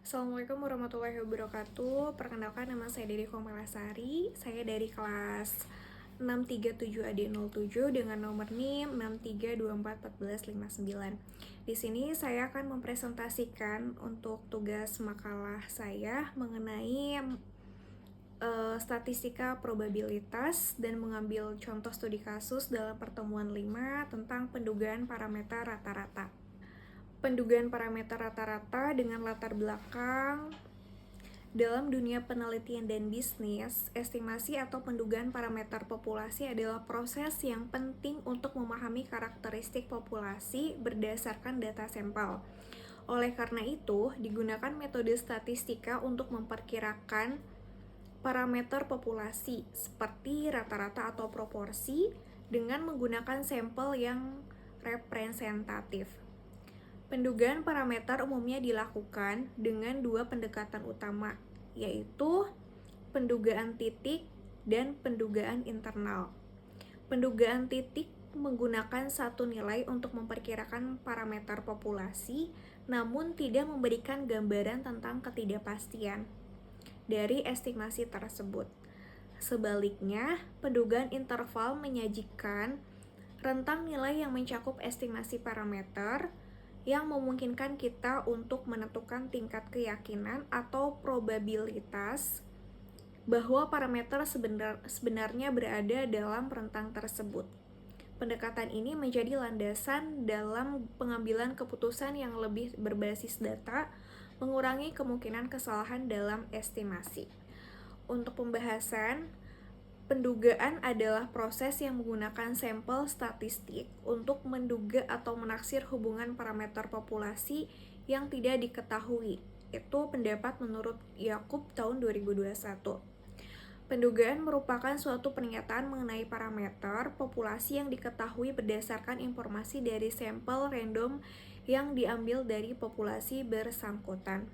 Assalamualaikum warahmatullahi wabarakatuh. Perkenalkan, nama saya Dede Komalasari. Saya dari kelas 637AD07 dengan nomor NIM 632414159. Di sini saya akan mempresentasikan untuk tugas makalah saya mengenai statistika probabilitas dan mengambil contoh studi kasus dalam pertemuan 5 tentang pendugaan parameter rata-rata. Pendugaan parameter rata-rata dengan latar belakang dalam dunia penelitian dan bisnis, estimasi atau pendugaan parameter populasi adalah proses yang penting untuk memahami karakteristik populasi berdasarkan data sampel. Oleh karena itu, digunakan metode statistika untuk memperkirakan parameter populasi seperti rata-rata atau proporsi dengan menggunakan sampel yang representatif. Pendugaan parameter umumnya dilakukan dengan dua pendekatan utama, yaitu pendugaan titik dan pendugaan internal. Pendugaan titik menggunakan satu nilai untuk memperkirakan parameter populasi, namun tidak memberikan gambaran tentang ketidakpastian dari estimasi tersebut. Sebaliknya, pendugaan interval menyajikan rentang nilai yang mencakup estimasi parameter yang memungkinkan kita untuk menentukan tingkat keyakinan atau probabilitas bahwa parameter sebenarnya berada dalam rentang tersebut. Pendekatan ini menjadi landasan dalam pengambilan keputusan yang lebih berbasis data, mengurangi kemungkinan kesalahan dalam estimasi. Untuk pembahasan, pendugaan adalah proses yang menggunakan sampel statistik untuk menduga atau menaksir hubungan parameter populasi yang tidak diketahui. Itu pendapat menurut Yakub tahun 2021. Pendugaan merupakan suatu pernyataan mengenai parameter populasi yang diketahui berdasarkan informasi dari sampel random yang diambil dari populasi bersangkutan.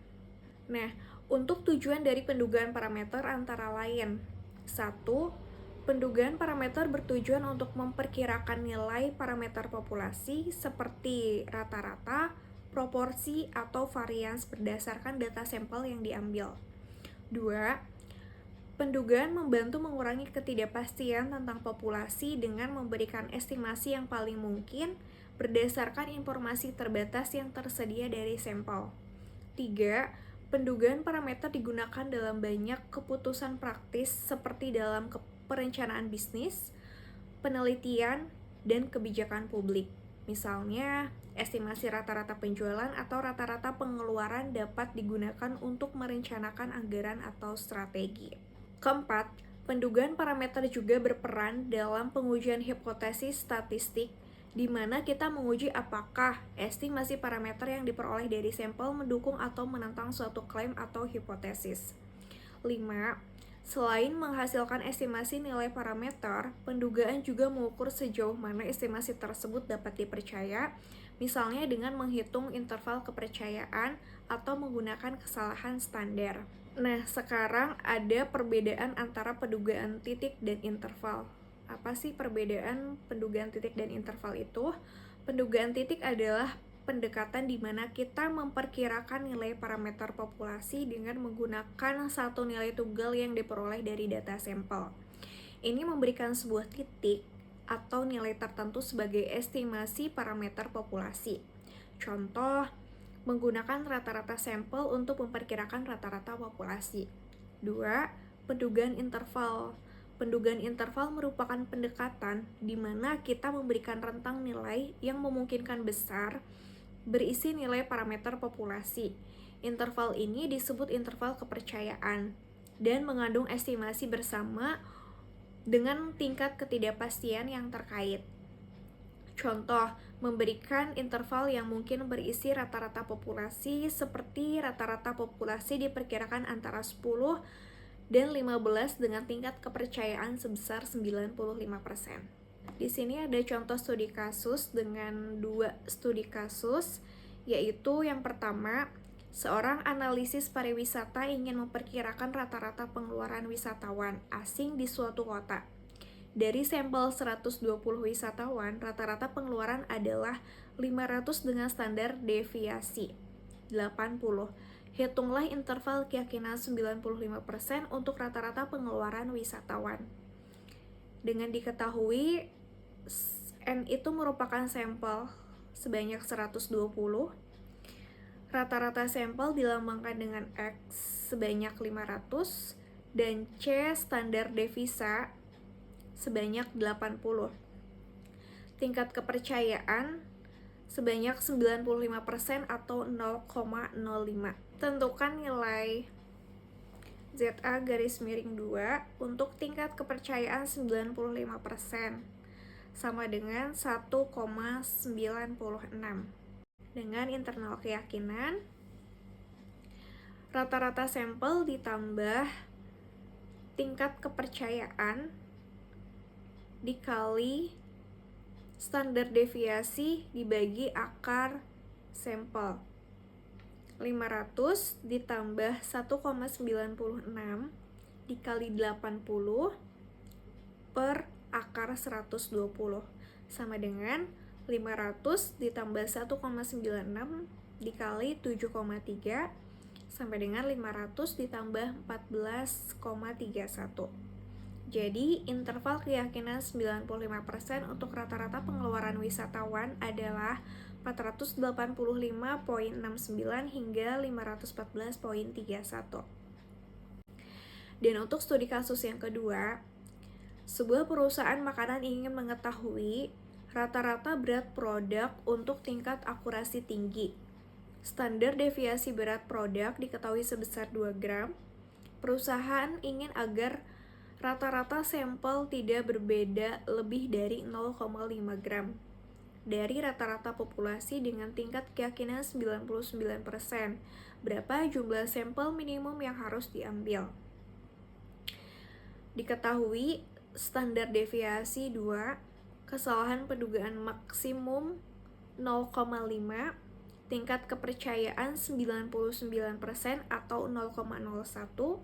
Nah, untuk tujuan dari pendugaan parameter antara lain: 1. Pendugaan parameter bertujuan untuk memperkirakan nilai parameter populasi seperti rata-rata, proporsi, atau varians berdasarkan data sampel yang diambil. 2. Pendugaan membantu mengurangi ketidakpastian tentang populasi dengan memberikan estimasi yang paling mungkin berdasarkan informasi terbatas yang tersedia dari sampel. 3. Pendugaan parameter digunakan dalam banyak keputusan praktis seperti dalam perencanaan bisnis, penelitian, dan kebijakan publik. Misalnya, estimasi rata-rata penjualan atau rata-rata pengeluaran dapat digunakan untuk merencanakan anggaran atau strategi. Keempat, pendugaan parameter juga berperan dalam pengujian hipotesis statistik, di mana kita menguji apakah estimasi parameter yang diperoleh dari sampel mendukung atau menentang suatu klaim atau hipotesis. 5. Selain menghasilkan estimasi nilai parameter, pendugaan juga mengukur sejauh mana estimasi tersebut dapat dipercaya, misalnya dengan menghitung interval kepercayaan atau menggunakan kesalahan standar. Nah, sekarang ada perbedaan antara pendugaan titik dan interval. Apa sih perbedaan pendugaan titik dan interval itu? Pendugaan titik adalah pendekatan di mana kita memperkirakan nilai parameter populasi dengan menggunakan satu nilai tunggal yang diperoleh dari data sampel. Ini memberikan sebuah titik atau nilai tertentu sebagai estimasi parameter populasi. Contoh, menggunakan rata-rata sampel untuk memperkirakan rata-rata populasi. 2. Pendugaan interval. Pendugaan interval merupakan pendekatan di mana kita memberikan rentang nilai yang memungkinkan besar berisi nilai parameter populasi. Interval ini disebut interval kepercayaan dan mengandung estimasi bersama dengan tingkat ketidakpastian yang terkait. Contoh, memberikan interval yang mungkin berisi rata-rata populasi seperti rata-rata populasi diperkirakan antara 10 dan 15 dengan tingkat kepercayaan sebesar 95%. Di sini ada contoh studi kasus dengan 2 studi kasus, yaitu yang pertama, seorang analisis pariwisata ingin memperkirakan rata-rata pengeluaran wisatawan asing di suatu kota. Dari sampel 120 wisatawan, rata-rata pengeluaran adalah 500 dengan standar deviasi 80, Hitunglah interval keyakinan 95% untuk rata-rata pengeluaran wisatawan. Dengan diketahui N itu merupakan sampel sebanyak 120, rata-rata sampel dilambangkan dengan X sebanyak 500, dan C standar devisa sebanyak 80. Tingkat kepercayaan sebanyak 95% atau 0,05. Tentukan nilai ZA garis miring 2 untuk tingkat kepercayaan 95% sama dengan 1,96. Dengan internal keyakinan rata-rata sampel ditambah tingkat kepercayaan dikali standar deviasi dibagi akar sampel. 500 ditambah 1,96 dikali 80 per akar 120 sama dengan 500 ditambah 1,96 dikali 7,3 sama dengan 500 ditambah 14,31. Jadi, interval keyakinan 95% untuk rata-rata pengeluaran wisatawan adalah 485,69 hingga 514,31. Dan untuk studi kasus yang kedua, sebuah perusahaan makanan ingin mengetahui rata-rata berat produk untuk tingkat akurasi tinggi. Standar deviasi berat produk diketahui sebesar 2 gram. Perusahaan ingin agar rata-rata sampel tidak berbeda lebih dari 0,5 gram dari rata-rata populasi dengan tingkat keyakinan 99%. Berapa jumlah sampel minimum yang harus diambil? Diketahui standar deviasi 2, kesalahan pendugaan maksimum 0,5, tingkat kepercayaan 99% atau 0,01.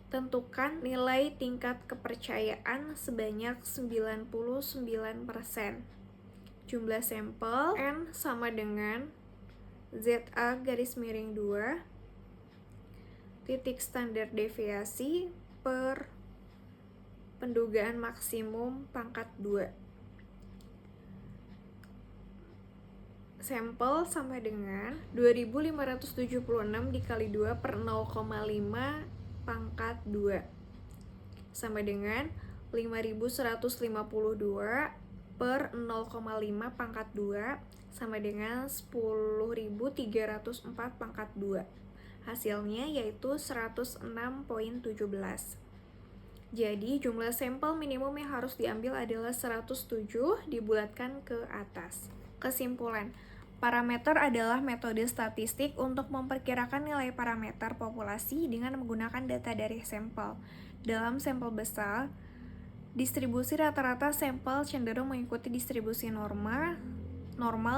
Tentukan nilai tingkat kepercayaan sebanyak 99%. Jumlah sampel N sama dengan ZA garis miring 2 titik standar deviasi per pendugaan maksimum pangkat 2. Sampel sama dengan 2576 dikali 2 per 0,5 pangkat 2 sama dengan 5152 per 0,5 pangkat 2 sama dengan 10.304 pangkat 2. Hasilnya yaitu 106,17. Jadi jumlah sampel minimum yang harus diambil adalah 107 dibulatkan ke atas. Kesimpulan, parameter adalah metode statistik untuk memperkirakan nilai parameter populasi dengan menggunakan data dari sampel. Dalam sampel besar, distribusi rata-rata sampel cenderung mengikuti distribusi normal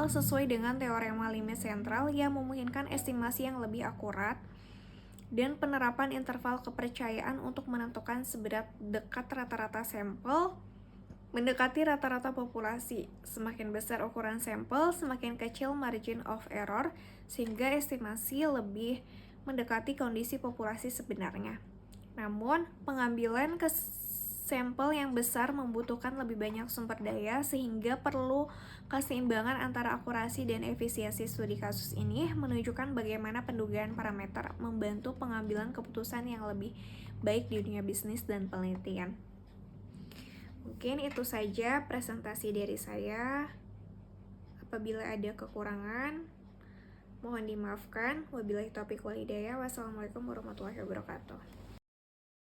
sesuai dengan teorema limit sentral yang memungkinkan estimasi yang lebih akurat dan penerapan interval kepercayaan untuk menentukan seberat dekat rata-rata sampel mendekati rata-rata populasi. Semakin besar ukuran sampel, semakin kecil margin of error, sehingga estimasi lebih mendekati kondisi populasi sebenarnya. Namun, pengambilan sampel yang besar membutuhkan lebih banyak sumber daya, sehingga perlu keseimbangan antara akurasi dan efisiensi studi kasus ini menunjukkan bagaimana pendugaan parameter membantu pengambilan keputusan yang lebih baik di dunia bisnis dan penelitian. Mungkin itu saja presentasi dari saya. Apabila ada kekurangan, mohon dimaafkan. Wabillahi taufiq wal hidayah. Wassalamualaikum warahmatullahi wabarakatuh.